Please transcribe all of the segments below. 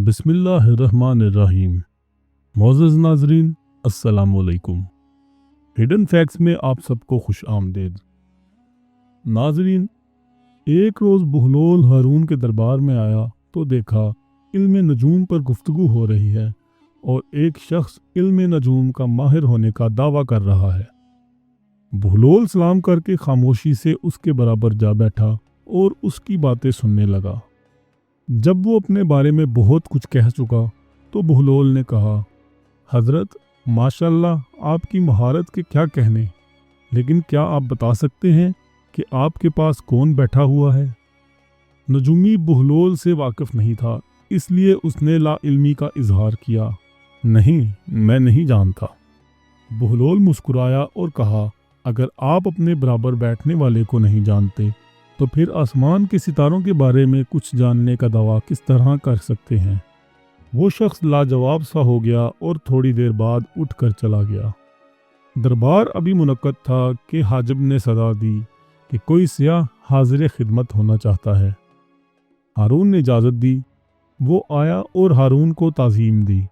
बिस्मिल्लाहिर्रहमानिर्रहीम। मोअज़्ज़ज़ नाज़रीन, अस्सलाम वालेकुम। हिडन फैक्ट्स में आप सबको खुश आमदेद। नाज़रीन, एक रोज़ बहलोल हारून के दरबार में आया तो देखा इल्म नजूम पर गुफ्तगू हो रही है और एक शख्स इल्म नजूम का माहिर होने का दावा कर रहा है। बहलोल सलाम करके खामोशी से उसके बराबर जा बैठा और उसकी बातें सुनने लगा। जब वो अपने बारे में बहुत कुछ कह चुका तो बहलोल ने कहा, हज़रत, माशाल्लाह आपकी महारत के क्या कहने, लेकिन क्या आप बता सकते हैं कि आपके पास कौन बैठा हुआ है? नजूमी बहलोल से वाकिफ़ नहीं था, इसलिए उसने ला इल्मी का इजहार किया। नहीं, मैं नहीं जानता। बहलोल मुस्कुराया और कहा, अगर आप अपने बराबर बैठने वाले को नहीं जानते तो फिर आसमान के सितारों के बारे में कुछ जानने का दावा किस तरह कर सकते हैं? वो शख्स लाजवाब सा हो गया और थोड़ी देर बाद उठकर चला गया। दरबार अभी मुनक्कद था कि हाजिब ने सदा दी कि कोई सियाह हाजिर खिदमत होना चाहता है। हारून ने इजाज़त दी। वो आया और हारून को ताज़ीम दी।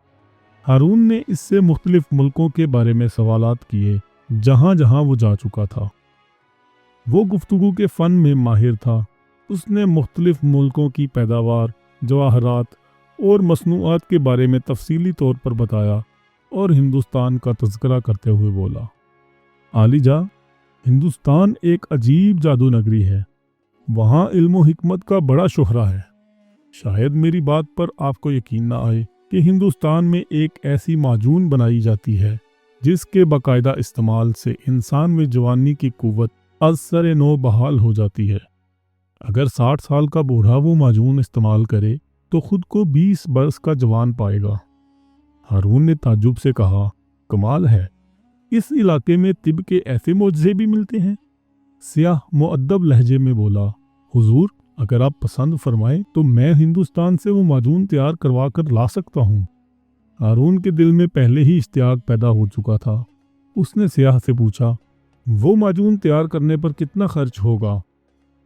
हारून ने इससे मुख्तलिफ मुल्कों के बारे में सवालात किए जहाँ जहाँ वो जा चुका था। वो गुफ्तगू के फ़न में माहिर था। उसने मुख्तलिफ मुल्कों की पैदावार, जवाहरात और मसनूआत के बारे में तफसीली तौर पर बताया और हिंदुस्तान का तज़किरा करते हुए बोला, आलिजा, हिंदुस्तान एक अजीब जादू नगरी है। वहाँ इल्म व हिकमत का बड़ा शोहरा है। शायद मेरी बात पर आपको यकीन ना आए कि हिंदुस्तान में एक ऐसी माजून बनाई जाती है जिसके बाकायदा इस्तेमाल से इंसान में जवानी की कुव्वत असर नो बहाल हो जाती है। अगर 60 साल का बूढ़ा वो माजून इस्तेमाल करे तो खुद को 20 बरस का जवान पाएगा। हारून ने ताज्जुब से कहा, कमाल है, इस इलाके में तिब के ऐसे मोजज़े भी मिलते हैं? सियाह मुअद्दब लहजे में बोला, हुजूर, अगर आप पसंद फरमाएं तो मैं हिंदुस्तान से वो माजून तैयार करवा कर ला सकता हूँ। हारून के दिल में पहले ही इश्तियाक पैदा हो चुका था। उसने सियाह से पूछा, वो माजून तैयार करने पर कितना खर्च होगा?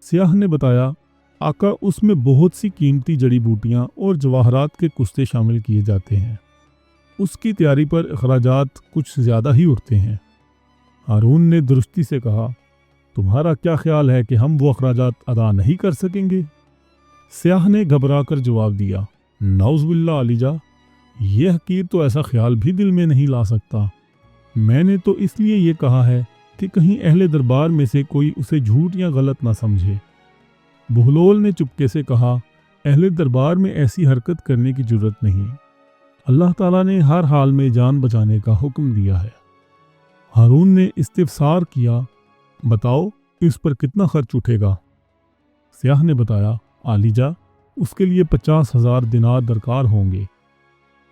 सियाह ने बताया, आका, उसमें बहुत सी कीमती जड़ी बूटियाँ और जवाहरात के कुस्ते शामिल किए जाते हैं। उसकी तैयारी पर अखराजात कुछ ज़्यादा ही उठते हैं। हारून ने दुरुस्ती से कहा, तुम्हारा क्या ख्याल है कि हम वो अखराजात अदा नहीं कर सकेंगे? सियाह ने घबरा कर जवाब दिया, नाउज़ुबिल्लाह आलिजा, ये हकीर तो ऐसा ख्याल भी दिल में नहीं ला सकता। मैंने तो इसलिए ये कहा है कि कहीं अहले दरबार में से कोई उसे झूठ या गलत ना समझे। बहलोल ने चुपके से कहा, अहले दरबार में ऐसी हरकत करने की जरूरत नहीं। अल्लाह ताला ने हर हाल में जान बचाने का हुक्म दिया है। हारून ने इस्तिफसार किया, बताओ इस पर कितना खर्च उठेगा? सियाह ने बताया, आलिजा, उसके लिए 50,000 दिनार दरकार होंगे।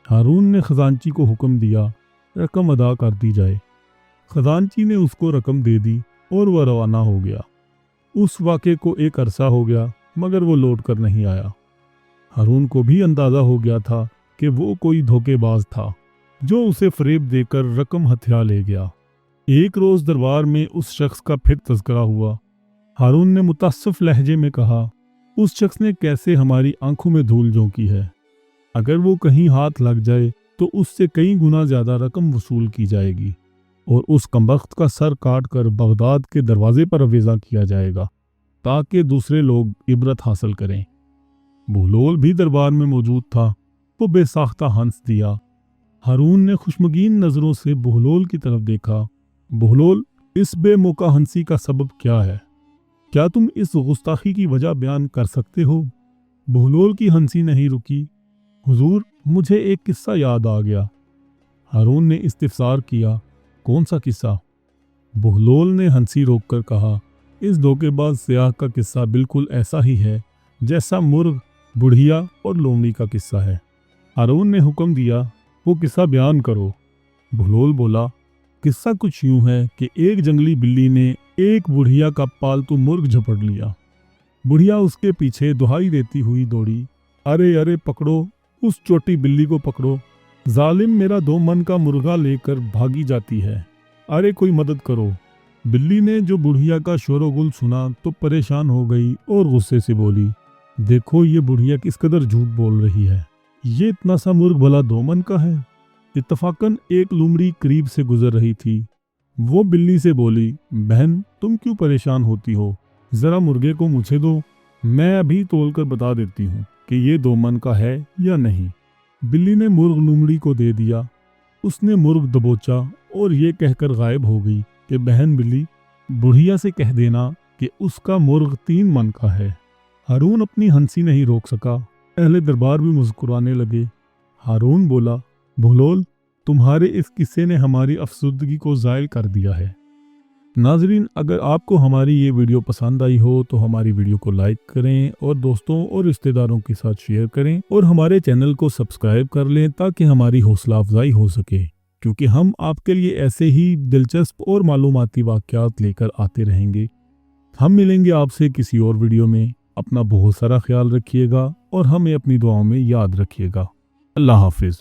हारून ने खजांची को हुक्म दिया, रकम अदा कर दी जाए। खजांची ने उसको रकम दे दी और वह रवाना हो गया। उस वाक़े को एक अरसा हो गया मगर वो लौट कर नहीं आया। हारून को भी अंदाज़ा हो गया था कि वो कोई धोखेबाज था जो उसे फ़रेब देकर रकम हथिया ले गया। एक रोज़ दरबार में उस शख्स का फिर तज़किरा हुआ। हारून ने मुतअस्सिफ़ लहजे में कहा, उस शख्स ने कैसे हमारी आंखों में धूल झोंकी है। अगर वो कहीं हाथ लग जाए तो उससे कई गुना ज़्यादा रकम वसूल की जाएगी और उस कमबख्त का सर काट कर बगदाद के दरवाजे पर अवेज़ा किया जाएगा ताकि दूसरे लोग इबरत हासिल करें। बहलोल भी दरबार में मौजूद था। वो बेसाख्ता हंस दिया। हारून ने खुशमगीन नज़रों से बहलोल की तरफ देखा। बहलोल, इस बेमौका हंसी का सबब क्या है? क्या तुम इस गुस्ताखी की वजह बयान कर सकते हो? बहलोल की हंसी नहीं रुकी। हुजूर, मुझे एक किस्सा याद आ गया। हारून ने इस्तिफसार किया, कौन सा किस्सा? बहलोल ने हंसी रोककर कहा, इस धोखेबाज सियाह का किस्सा बिल्कुल ऐसा ही है जैसा मुर्ग, बुढ़िया और लोमड़ी का किस्सा है। हारून ने हुक्म दिया, वो किस्सा बयान करो। बहलोल बोला, किस्सा कुछ यूं है कि एक जंगली बिल्ली ने एक बुढ़िया का पालतू मुर्ग झपट लिया। बुढ़िया उसके पीछे दुहाई देती हुई दौड़ी, अरे अरे पकड़ो, उस छोटी बिल्ली को पकड़ो, जालिम मेरा 2 मन का मुर्गा लेकर भागी जाती है, अरे कोई मदद करो। बिल्ली ने जो बुढ़िया का शोरगुल सुना तो परेशान हो गई और गुस्से से बोली, देखो ये बुढ़िया किस कदर झूठ बोल रही है। ये इतना सा मुर्ग भला 2 मन का है। इत्तफाकन एक लुमड़ी करीब से गुजर रही थी। वो बिल्ली से बोली, बहन तुम क्यों परेशान होती हो, जरा मुर्गे को मुझे दो, मैं अभी तोल कर बता देती हूँ कि ये 2 मन का है या नहीं। बिल्ली ने मुर्ग लुमड़ी को दे दिया। उसने मुर्ग दबोचा और ये कहकर गायब हो गई कि बहन बिल्ली, बुढ़िया से कह देना कि उसका मुर्ग 3 मन का है। हारून अपनी हंसी नहीं रोक सका। अहले दरबार भी मुस्कुराने लगे। हारून बोला, भुलोल, तुम्हारे इस किस्से ने हमारी अफसुर्दगी को ज़ायल कर दिया है। नाजरीन, अगर आपको हमारी ये वीडियो पसंद आई हो तो हमारी वीडियो को लाइक करें और दोस्तों और रिश्तेदारों के साथ शेयर करें और हमारे चैनल को सब्सक्राइब कर लें ताकि हमारी हौसला अफजाई हो सके, क्योंकि हम आपके लिए ऐसे ही दिलचस्प और मालूमाती वाक़यात लेकर आते रहेंगे। हम मिलेंगे आपसे किसी और वीडियो में। अपना बहुत सारा ख्याल रखिएगा और हमें अपनी दुआओं में याद रखिएगा। अल्लाह हाफिज़।